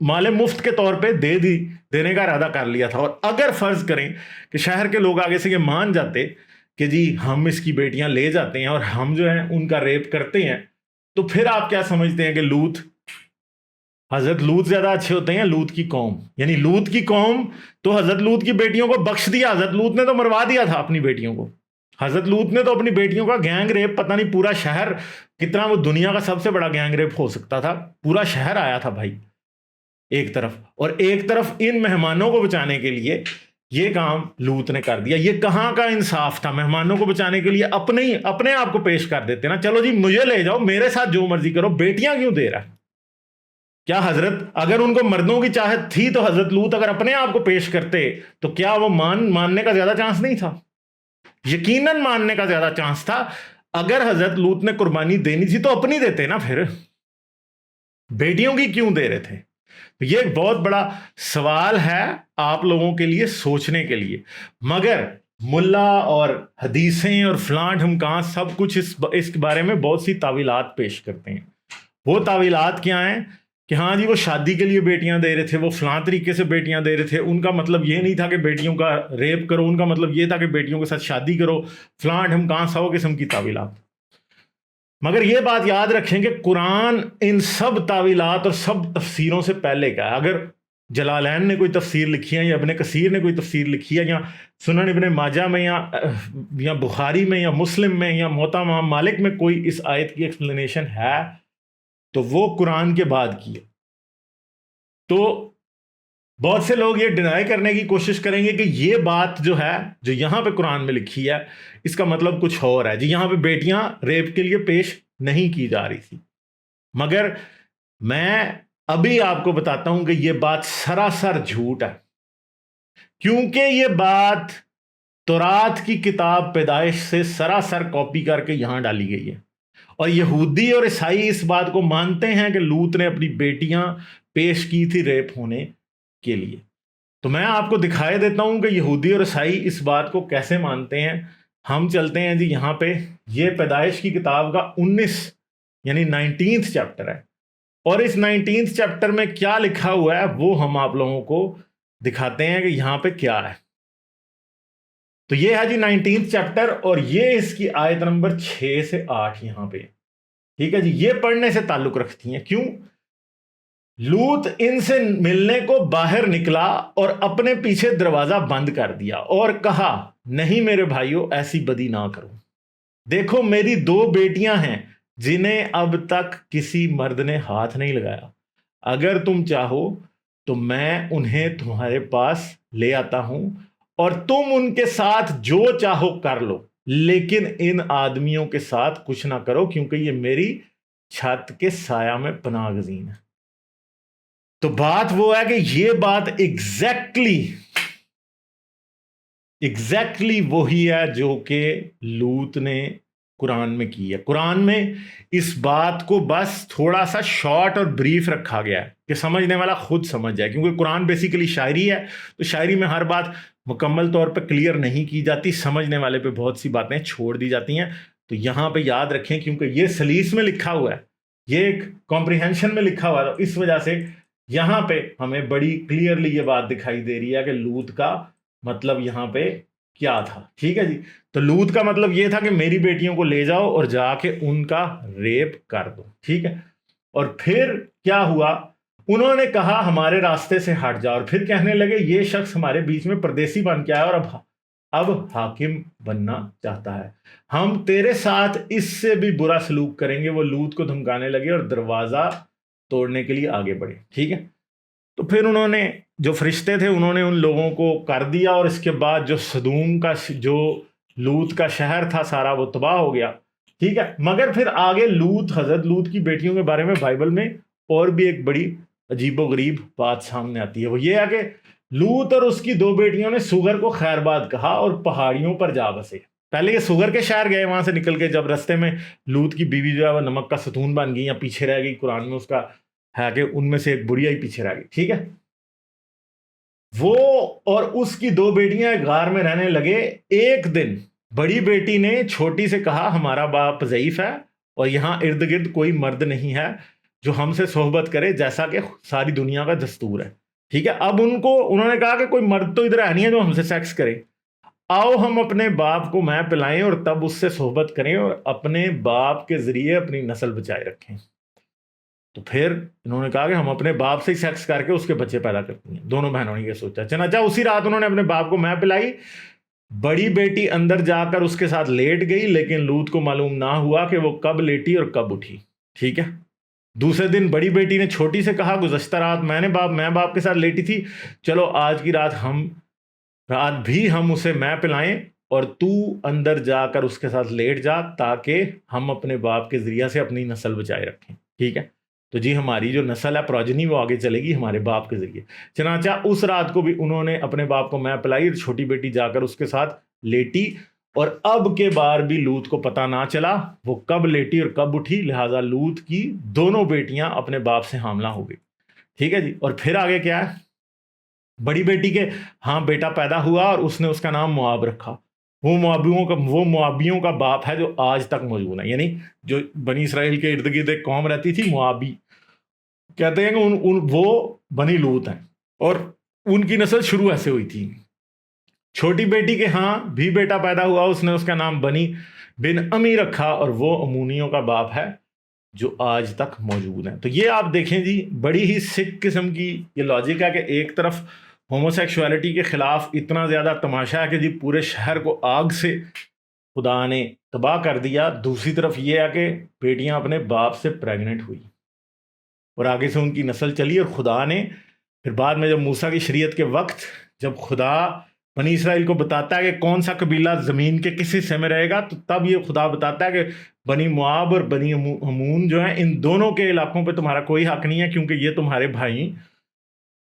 مال مفت کے طور پہ دینے کا ارادہ کر لیا تھا. اور اگر فرض کریں کہ شہر کے لوگ آگے سے یہ مان جاتے کہ جی ہم اس کی بیٹیاں لے جاتے ہیں اور ہم جو ہیں ان کا ریپ کرتے ہیں, تو پھر آپ کیا سمجھتے ہیں کہ حضرت لوط زیادہ اچھے ہوتے ہیں لوط کی قوم؟ یعنی لوط کی قوم تو حضرت لوط کی بیٹیوں کو بخش دیا. حضرت لوط نے تو مروا دیا تھا اپنی بیٹیوں کو. حضرت لوط نے تو اپنی بیٹیوں کا گینگ ریپ, پتہ نہیں پورا شہر کتنا, وہ دنیا کا سب سے بڑا گینگ ریپ ہو سکتا تھا, پورا شہر آیا تھا بھائی ایک طرف, اور ایک طرف ان مہمانوں کو بچانے کے لیے یہ کام لوط نے کر دیا. یہ کہاں کا انصاف تھا؟ مہمانوں کو بچانے کے لیے اپنے آپ کو پیش کر دیتے نا, چلو جی مجھے لے جاؤ, میرے ساتھ جو مرضی کرو, بیٹیاں کیوں دے رہا ہے؟ کیا حضرت اگر ان کو مردوں کی چاہت تھی تو حضرت لوط اگر اپنے آپ کو پیش کرتے تو کیا وہ ماننے کا زیادہ چانس نہیں تھا؟ یقیناً ماننے کا زیادہ چانس تھا. اگر حضرت لوط نے قربانی دینی تھی تو اپنی دیتے نا, پھر بیٹیوں کی کیوں دے رہے تھے؟ یہ ایک بہت بڑا سوال ہے آپ لوگوں کے لیے سوچنے کے لیے. مگر ملا اور حدیثیں اور فلاں ڈھمکاں سب کچھ اس کے بارے میں بہت سی تعویلات پیش کرتے ہیں. وہ تعویلات کیا ہیں کہ ہاں جی وہ شادی کے لیے بیٹیاں دے رہے تھے, وہ فلاں طریقے سے بیٹیاں دے رہے تھے, ان کا مطلب یہ نہیں تھا کہ بیٹیوں کا ریپ کرو, ان کا مطلب یہ تھا کہ بیٹیوں کے ساتھ شادی کرو, فلاں ڈھمکاں 100 قسم کی تعویلات. مگر یہ بات یاد رکھیں کہ قرآن ان سب تعویلات اور سب تفسیروں سے پہلے کا ہے. اگر جلالین نے کوئی تفسیر لکھی ہے یا ابن کثیر نے کوئی تفسیر لکھی ہے یا سنن ابن ماجہ میں یا بخاری میں یا مسلم میں یا موطا امام مالک میں کوئی اس آیت کی ایکسپلینیشن ہے تو وہ قرآن کے بعد کی ہے. تو بہت سے لوگ یہ ڈینائی کرنے کی کوشش کریں گے کہ یہ بات جو ہے جو یہاں پہ قرآن میں لکھی ہے اس کا مطلب کچھ اور ہے, جی یہاں پہ بیٹیاں ریپ کے لیے پیش نہیں کی جا رہی تھی. مگر میں ابھی آپ کو بتاتا ہوں کہ یہ بات سراسر جھوٹ ہے, کیونکہ یہ بات تورات کی کتاب پیدائش سے سراسر کاپی کر کے یہاں ڈالی گئی ہے. اور یہودی اور عیسائی اس بات کو مانتے ہیں کہ لوط نے اپنی بیٹیاں پیش کی تھی ریپ ہونے کے لیے. تو میں آپ کو دکھائے دیتا ہوں کہ یہودی اور عیسائی اس بات کو کیسے مانتے ہیں. ہم چلتے ہیں جی یہاں پہ, یہ پیدائش کی کتاب کا 19 یعنی 19 چیپٹر ہے, اور اس 19 چیپٹر میں کیا لکھا ہوا ہے وہ ہم آپ لوگوں کو دکھاتے ہیں کہ یہاں پہ کیا ہے. تو یہ ہے جی 19 چیپٹر, اور یہ اس کی آیت نمبر 6 سے 8 یہاں پہ, ٹھیک ہے جی. یہ پڑھنے سے تعلق رکھتی ہیں. کیوں؟ لوط ان سے ملنے کو باہر نکلا اور اپنے پیچھے دروازہ بند کر دیا اور کہا, نہیں میرے بھائیوں ایسی بدی نہ کرو, دیکھو میری 2 بیٹیاں ہیں جنہیں اب تک کسی مرد نے ہاتھ نہیں لگایا, اگر تم چاہو تو میں انہیں تمہارے پاس لے آتا ہوں اور تم ان کے ساتھ جو چاہو کر لو, لیکن ان آدمیوں کے ساتھ کچھ نہ کرو کیونکہ یہ میری چھت کے سایہ میں پناہ گزین ہے. تو بات وہ ہے کہ یہ بات ایگزیکٹلی وہی ہے جو کہ لوط نے قرآن میں کی ہے. قرآن میں اس بات کو بس تھوڑا سا شارٹ اور بریف رکھا گیا ہے کہ سمجھنے والا خود سمجھ جائے, کیونکہ قرآن بیسیکلی شاعری ہے, تو شاعری میں ہر بات مکمل طور پہ کلیئر نہیں کی جاتی, سمجھنے والے پہ بہت سی باتیں چھوڑ دی جاتی ہیں. تو یہاں پہ یاد رکھیں کیونکہ یہ سلیس میں لکھا ہوا ہے, یہ ایک کمپریہنشن میں لکھا ہوا ہے, تو اس وجہ سے یہاں پہ ہمیں بڑی کلیئرلی یہ بات دکھائی دے رہی ہے کہ لوط کا مطلب یہاں پہ کیا تھا. ٹھیک ہے جی. تو لوط کا مطلب یہ تھا کہ میری بیٹیوں کو لے جاؤ اور جا کے ان کا ریپ کر دو. ٹھیک ہے. اور پھر کیا ہوا, انہوں نے کہا ہمارے راستے سے ہٹ جاؤ, اور پھر کہنے لگے یہ شخص ہمارے بیچ میں پردیسی بن کے آیا اور اب حاکم بننا چاہتا ہے, ہم تیرے ساتھ اس سے بھی برا سلوک کریں گے. وہ لوط کو دھمکانے لگے اور دروازہ توڑنے کے لیے آگے بڑھے. ٹھیک ہے. تو پھر انہوں نے جو فرشتے تھے انہوں نے ان لوگوں کو کر دیا, اور اس کے بعد جو صدوم کا جو لوط کا شہر تھا سارا وہ تباہ ہو گیا. ٹھیک ہے. مگر پھر آگے حضرت لوط کی بیٹیوں کے بارے میں بائبل میں اور بھی ایک بڑی عجیب و غریب بات سامنے آتی ہے. وہ یہ ہے کہ لوط اور اس کی 2 بیٹیوں نے سگر کو خیر باد کہا اور پہاڑیوں پر جا بسے. پہلے یہ سگر کے شہر گئے, وہاں سے نکل کے جب رستے میں لوط کی بیوی جو ہے وہ نمک کا ستون بن گئی یا پیچھے رہ گئی, قرآن میں اس کا ہے کہ ان میں سے ایک بڑھیا ہی پیچھے رہ گئی. ٹھیک ہے. وہ اور اس کی 2 بیٹیاں غار میں رہنے لگے. ایک دن بڑی بیٹی نے چھوٹی سے کہا ہمارا باپ ضعیف ہے اور یہاں ارد گرد کوئی مرد نہیں ہے, جو ہم سے صحبت کرے جیسا کہ ساری دنیا کا دستور ہے. ٹھیک ہے, اب انہوں نے کہا کہ کوئی مرد تو ادھر ہے نہیں ہے جو ہم سے سیکس کرے, آؤ ہم اپنے باپ کو میں پلائیں اور تب اس سے صحبت کریں اور اپنے باپ کے ذریعے اپنی نسل بچائے رکھیں. تو پھر انہوں نے کہا کہ ہم اپنے باپ سے ہی سیکس کر کے اس کے بچے پیدا کرتی ہیں. دونوں بہنوں نے یہ سوچا. چنانچہ اسی رات انہوں نے اپنے باپ کو میں پلائی. بڑی بیٹی اندر جا کر اس کے ساتھ لیٹ گئی, لیکن لوط کو معلوم نہ ہوا کہ وہ کب لیٹی اور کب اٹھی. ٹھیک ہے, دوسرے دن بڑی بیٹی نے چھوٹی سے کہا, گزشتہ رات میں باپ کے ساتھ لیٹی تھی, چلو آج کی رات بھی ہم اسے میں پلائیں اور تو اندر جا کر اس کے ساتھ لیٹ جا تاکہ ہم اپنے باپ کے ذریعہ سے اپنی نسل بچائے رکھیں. ٹھیک ہے, تو جی ہماری جو نسل ہے پروجنی وہ آگے چلے گی ہمارے باپ کے ذریعے. چنانچہ اس رات کو بھی انہوں نے اپنے باپ کو میں پلائی اور چھوٹی بیٹی جا کر اس کے ساتھ لیٹی, اور اب کے بار بھی لوط کو پتہ نہ چلا وہ کب لیٹی اور کب اٹھی, لہٰذا لوط کی دونوں بیٹیاں اپنے باپ سے حاملہ ہو گئی. ٹھیک ہے جی, اور پھر آگے کیا ہے, بڑی بیٹی کے ہاں بیٹا پیدا ہوا اور اس نے اس کا نام مواب رکھا. وہ موابیوں کا باپ ہے جو آج تک موجود ہے, یعنی جو بنی اسرائیل کے ارد گرد ایک قوم رہتی تھی موابی, کہتے ہیں کہ وہ بنی لوط ہیں اور ان کی نسل شروع ایسے ہوئی تھی. چھوٹی بیٹی کے ہاں بھی بیٹا پیدا ہوا, اس نے اس کا نام بنی بن امی رکھا اور وہ امونیوں کا باپ ہے جو آج تک موجود ہیں. تو یہ آپ دیکھیں جی, بڑی ہی سکھ قسم کی یہ لاجک ہے کہ ایک طرف ہومو سیکشوالٹی کے خلاف اتنا زیادہ تماشا ہے کہ جی پورے شہر کو آگ سے خدا نے تباہ کر دیا, دوسری طرف یہ ہے کہ بیٹیاں اپنے باپ سے پریگننٹ ہوئی اور آگے سے ان کی نسل چلی, اور خدا نے پھر بعد میں جب موسیٰ کی شریعت کے وقت جب خدا بنی اسرائیل کو بتاتا ہے کہ کون سا قبیلہ زمین کے کس حصے میں رہے گا, تو تب یہ خدا بتاتا ہے کہ بنی مواب اور بنی امون جو ہیں ان دونوں کے علاقوں پہ تمہارا کوئی حق نہیں ہے, کیونکہ یہ تمہارے بھائی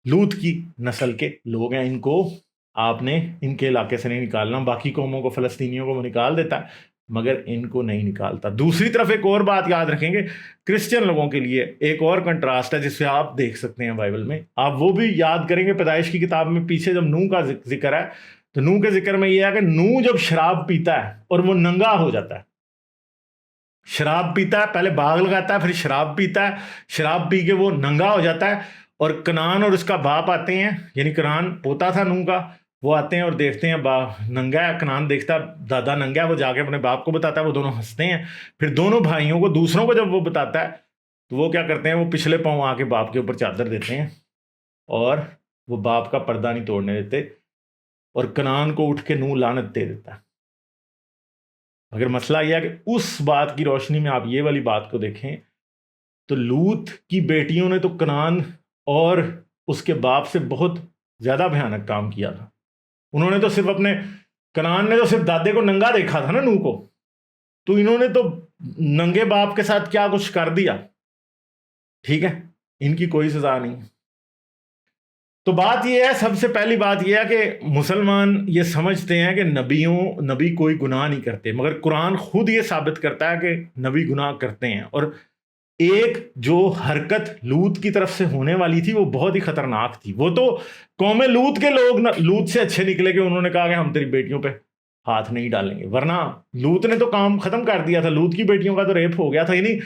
لوط کی نسل کے لوگ ہیں, ان کو آپ نے ان کے علاقے سے نہیں نکالنا. باقی قوموں کو فلسطینیوں کو وہ نکال دیتا ہے مگر ان کو نہیں نکالتا. دوسری طرف ایک اور بات یاد رکھیں گے, کرسچن لوگوں کے لیے ایک اور کنٹراسٹ ہے جس سے آپ دیکھ سکتے ہیں بائبل میں, آپ وہ بھی یاد کریں گے. پیدائش کی کتاب میں پیچھے جب نوح کا ذکر ہے تو نوح کے ذکر میں یہ ہے کہ نوح جب شراب پیتا ہے اور وہ ننگا ہو جاتا ہے, شراب پیتا ہے, پہلے باغ لگاتا ہے پھر شراب پیتا ہے, شراب پی کے وہ ننگا ہو جاتا ہے, اور کنعان اور اس کا باپ آتے ہیں, یعنی کنعان پوتا تھا نوح کا, وہ آتے ہیں اور دیکھتے ہیں ننگا ہے, کنعان دیکھتا ہے دادا ننگا ہے, وہ جا کے اپنے باپ کو بتاتا ہے, وہ دونوں ہنستے ہیں. پھر دونوں بھائیوں کو دوسروں کو جب وہ بتاتا ہے تو وہ کیا کرتے ہیں, وہ پچھلے پاؤں آ کے باپ کے اوپر چادر دیتے ہیں اور وہ باپ کا پردہ نہیں توڑنے دیتے, اور کنعان کو اٹھ کے نوح لعنت دے دیتا ہے. اگر مسئلہ یہ ہے کہ اس بات کی روشنی میں آپ یہ والی بات کو دیکھیں تو لوط کی بیٹیوں نے تو کنعان اور اس کے باپ سے بہت زیادہ بھیانک کام کیا تھا. انہوں نے تو صرف کنعان نے تو صرف دادے کو ننگا دیکھا تھا نا نوح کو, تو انہوں نے تو ننگے باپ کے ساتھ کیا کچھ کر دیا. ٹھیک ہے, ان کی کوئی سزا نہیں. تو بات یہ ہے, سب سے پہلی بات یہ ہے کہ مسلمان یہ سمجھتے ہیں کہ نبی کوئی گناہ نہیں کرتے, مگر قرآن خود یہ ثابت کرتا ہے کہ نبی گناہ کرتے ہیں. اور ایک جو حرکت لوط کی طرف سے ہونے والی تھی وہ بہت ہی خطرناک تھی. وہ تو قوم لوط کے لوگ لوط سے اچھے نکلے کہ انہوں نے کہا کہ ہم تیری بیٹیوں پہ ہاتھ نہیں ڈالیں گے, ورنہ لوط نے تو کام ختم کر دیا تھا. لوط کی بیٹیوں کا تو ریپ ہو گیا تھا, یعنی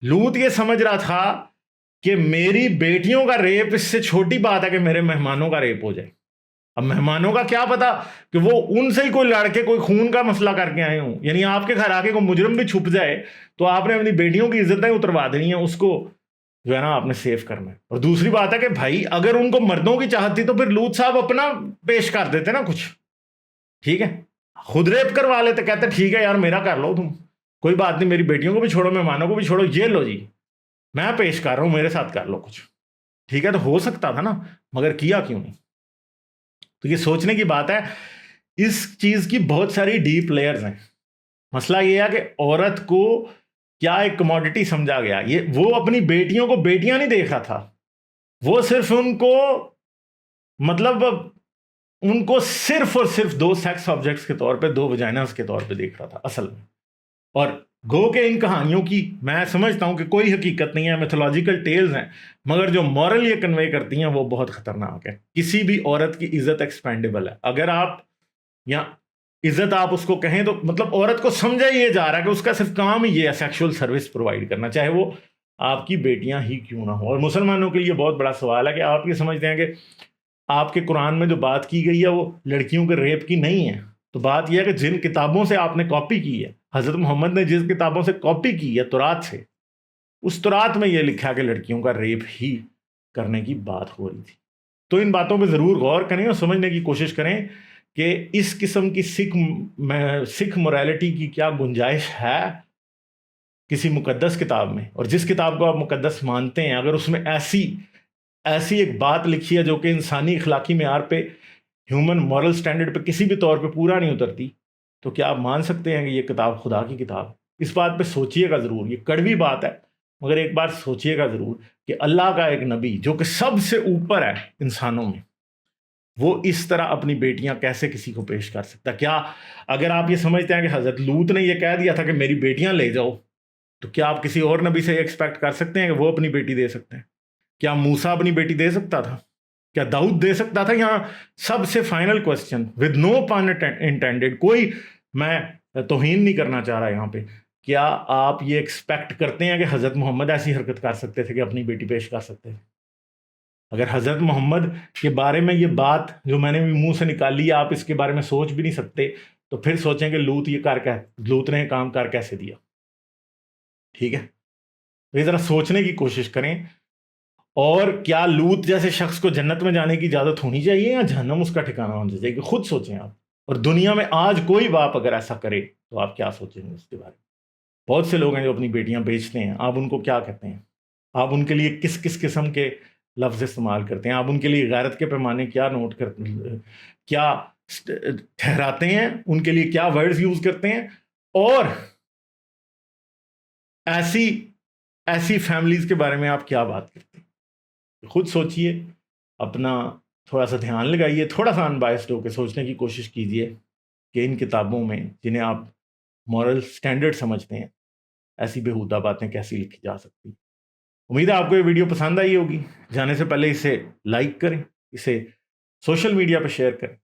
لوط یہ سمجھ رہا تھا کہ میری بیٹیوں کا ریپ اس سے چھوٹی بات ہے کہ میرے مہمانوں کا ریپ ہو جائے. اب مہمانوں کا کیا پتا کہ وہ ان سے ہی کوئی لڑکے کوئی خون کا مسئلہ کر کے آئے ہوں, یعنی آپ کے گھر آ کے کوئی مجرم بھی چھپ جائے تو آپ نے اپنی بیٹیوں کی عزتیں اتروا دینی ہیں, اس کو جو ہے نا آپ نے سیف کرنا ہے. اور دوسری بات ہے کہ بھائی اگر ان کو مردوں کی چاہت تھی تو پھر لوط صاحب اپنا پیش کر دیتے نا کچھ. ٹھیک ہے, خود ریپ کروا لیتے, کہتے ٹھیک ہے یار میرا کر لو تم, کوئی بات نہیں, میری بیٹیوں کو بھی چھوڑو مہمانوں کو بھی چھوڑو, یہ لو جی میں پیش کر رہا ہوں, میرے ساتھ کر لو کچھ. ٹھیک ہے, تو ہو سکتا تھا نا, مگر کیا کیوں نہیں. تو یہ سوچنے کی بات ہے. اس چیز کی بہت ساری ڈیپ لیئرز ہیں. مسئلہ یہ ہے کہ عورت کو کیا ایک کموڈٹی سمجھا گیا. وہ اپنی بیٹیوں کو بیٹیاں نہیں دیکھ رہا تھا, وہ صرف ان کو مطلب ان کو صرف اور صرف دو سیکس آبجیکٹس کے طور پہ, دو وجائناز کے طور پہ دیکھ رہا تھا اصل میں. اور گو کہ ان کہانیوں کی میں سمجھتا ہوں کہ کوئی حقیقت نہیں ہے, میتھولوجیکل ٹیلز ہیں, مگر جو مورل یہ کنوے کرتی ہیں وہ بہت خطرناک ہے. کسی بھی عورت کی عزت ایکسپینڈیبل ہے. اگر آپ یا عزت آپ اس کو کہیں تو مطلب عورت کو سمجھا یہ جا رہا ہے کہ اس کا صرف کام ہی یہ ہے سیکشول سروس پرووائڈ کرنا, چاہے وہ آپ کی بیٹیاں ہی کیوں نہ ہوں. اور مسلمانوں کے لیے بہت بڑا سوال ہے کہ آپ یہ سمجھتے ہیں کہ آپ کے قرآن میں جو بات کی گئی ہے وہ لڑکیوں کے ریپ کی نہیں ہے. تو بات یہ ہے کہ جن کتابوں سے آپ نے کاپی کی ہے، حضرت محمد نے جس کتابوں سے کاپی کی ہے تورات سے، اس تورات میں یہ لکھا کہ لڑکیوں کا ریپ ہی کرنے کی بات ہو رہی تھی. تو ان باتوں پہ ضرور غور کریں اور سمجھنے کی کوشش کریں کہ اس قسم کی سکھ موریلٹی کی کیا گنجائش ہے کسی مقدس کتاب میں. اور جس کتاب کو آپ مقدس مانتے ہیں اگر اس میں ایسی ایک بات لکھی ہے جو کہ انسانی اخلاقی معیار پہ، ہیومن مورل سٹینڈرڈ پہ کسی بھی طور پہ پورا نہیں اترتی، تو کیا آپ مان سکتے ہیں کہ یہ کتاب خدا کی کتاب؟ اس بات پہ سوچئے گا ضرور. یہ کڑوی بات ہے مگر ایک بار سوچئے گا ضرور کہ اللہ کا ایک نبی جو کہ سب سے اوپر ہے انسانوں میں، وہ اس طرح اپنی بیٹیاں کیسے کسی کو پیش کر سکتا؟ کیا اگر آپ یہ سمجھتے ہیں کہ حضرت لوط نے یہ کہہ دیا تھا کہ میری بیٹیاں لے جاؤ، تو کیا آپ کسی اور نبی سے یہ ایکسپیکٹ کر سکتے ہیں کہ وہ اپنی بیٹی دے سکتے ہیں؟ کیا موسیٰ اپنی بیٹی دے سکتا تھا؟ کیا داؤد دے سکتا تھا؟ یہاں سب سے final question with no pin intended, کوئی میں توہین نہیں کرنا چاہ رہا یہاں پہ، کیا آپ یہ ایکسپیکٹ کرتے ہیں کہ حضرت محمد ایسی حرکت کر سکتے تھے کہ اپنی بیٹی پیش کر سکتے تھے؟ اگر حضرت محمد کے بارے میں یہ بات جو میں نے بھی منہ سے نکالی آپ اس کے بارے میں سوچ بھی نہیں سکتے، تو پھر سوچیں کہ لوط نے کام کر کیسے دیا؟ ٹھیک ہے، تو یہ ذرا سوچنے کی کوشش کریں. اور کیا لوط جیسے شخص کو جنت میں جانے کی اجازت ہونی چاہیے یا جہنم اس کا ٹھکانہ ہونا چاہیے؟ خود سوچیں آپ. اور دنیا میں آج کوئی باپ اگر ایسا کرے تو آپ کیا سوچیں گے اس کے بارے میں؟ بہت سے لوگ ہیں جو اپنی بیٹیاں بیچتے ہیں، آپ ان کو کیا کہتے ہیں؟ آپ ان کے لیے کس کس قسم کے لفظ استعمال کرتے ہیں؟ آپ ان کے لیے غیرت کے پیمانے کیا نوٹ کرتے ہیں، کیا ٹھہراتے ہیں؟ ان کے لیے کیا ورڈز یوز کرتے ہیں؟ اور ایسی فیملیز کے بارے میں آپ کیا بات کرتے ہیں؟ خود سوچئے، اپنا تھوڑا سا دھیان لگائیے، تھوڑا سا ان بائسڈ ہو کے سوچنے کی کوشش کیجئے کہ ان کتابوں میں جنہیں آپ مورل سٹینڈرڈ سمجھتے ہیں ایسی بےہودہ باتیں کیسی لکھی جا سکتی. امید ہے آپ کو یہ ویڈیو پسند آئی ہوگی. جانے سے پہلے اسے لائک کریں، اسے سوشل میڈیا پہ شیئر کریں.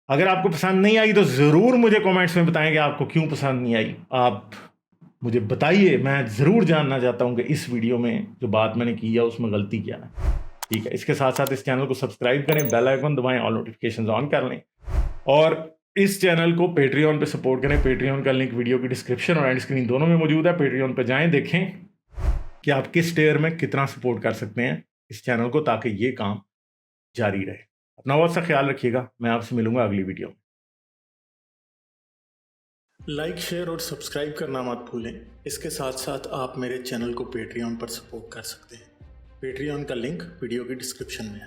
اگر آپ کو پسند نہیں آئی تو ضرور مجھے کومنٹس میں بتائیں کہ آپ کو کیوں پسند نہیں آئی. آپ مجھے بتائیے، میں ضرور جاننا چاہتا ہوں کہ اس ویڈیو میں جو بات میں نے کی ہے اس میں غلطی کیا ہے. ٹھیک ہے، اس کے ساتھ ساتھ اس چینل کو سبسکرائب کریں، بیل آئیکن دبائیں، آل نوٹیفیکیشنز آن کر لیں، اور اس چینل کو پیٹریون پہ سپورٹ کریں. پیٹریون کا لنک ویڈیو کی ڈسکرپشن اور اینڈ اسکرین دونوں میں موجود ہے. پیٹریون پہ جائیں، دیکھیں کہ آپ کس ٹیئر میں کتنا سپورٹ کر سکتے ہیں اس چینل کو تاکہ یہ کام جاری رہے. اپنا بہت سا خیال رکھیے گا. میں آپ سے ملوں گا اگلی ویڈیو میں. لائک، شیئر اور سبسکرائب کرنا مت بھولیں. اس کے ساتھ ساتھ آپ میرے چینل کو پیٹریون پر سپورٹ کر سکتے ہیں. پیٹریون کا لنک ویڈیو کی ڈسکرپشن میں ہے.